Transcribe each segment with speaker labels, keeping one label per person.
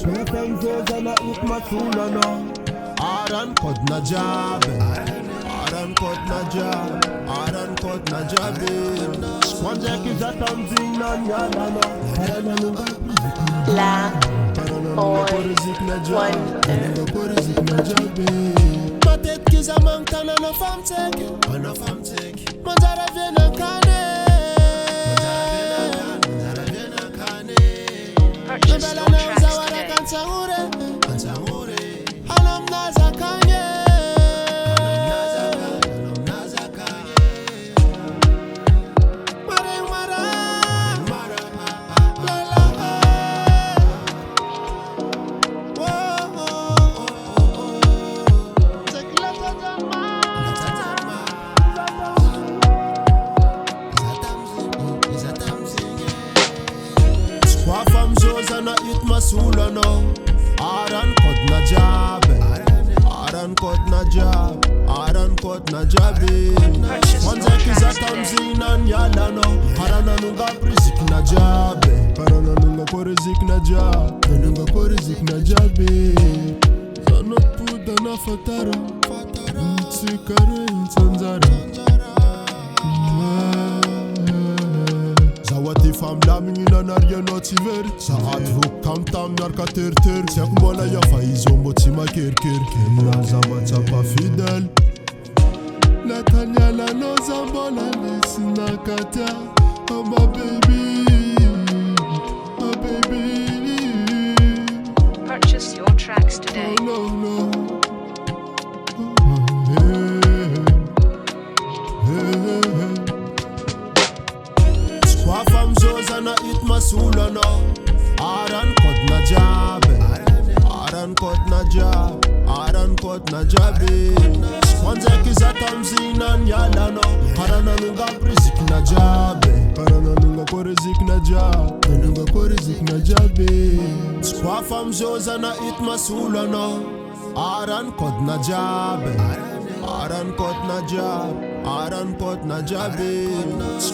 Speaker 1: Pefenzezana itmatulana Aran kod na jabe Aran kod na jabe Aran kod na jabe Swanje kizatamzina nyalana Arana nunga
Speaker 2: La on
Speaker 1: Matet kizamang tana na famtek Manzara viena kane
Speaker 2: purchase your tracks today.
Speaker 1: Alam naza kanye Mareng mara Lala Kwa fam zozana itmasula no Aran kod na jabe Aran kod na jabe Aran kod na jabe Wanza kizatamzina nyala no Harana nunga prizik na jabe Harana nunga korizik na jabe Nunga korizik na jabe Zanot puda na fatara Mtsikare nsanzara Zawati fam lamingina narya notiver Saat vuk tam tam narka ter ter Siak mbola ya faizo moti ma ker ker Kemra zama chapa fidel Letanyala no zambola lisina kata Oh my baby Oh baby
Speaker 2: Purchase your tracks today.
Speaker 1: Oh no no Kwa fam zozana itmasula no Aran kod na jabe Aran kod na jabe Aran kod na jabe Wanza kizatamzina nyala no Harana nunga prizik na jabe Harana nunga korizik na jabe Nunga korizik na jabe Kwa fam zozana itmasula no Aran kod na jabe Aran kod na jabe Aran kod na jabe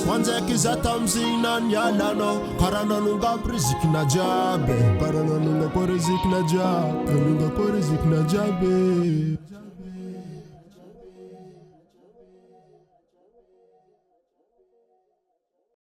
Speaker 1: Wanza kizatamzina nyala no Harana nunga prizik na jabe Harana nunga korizik na jabe Nunga korizik na jabe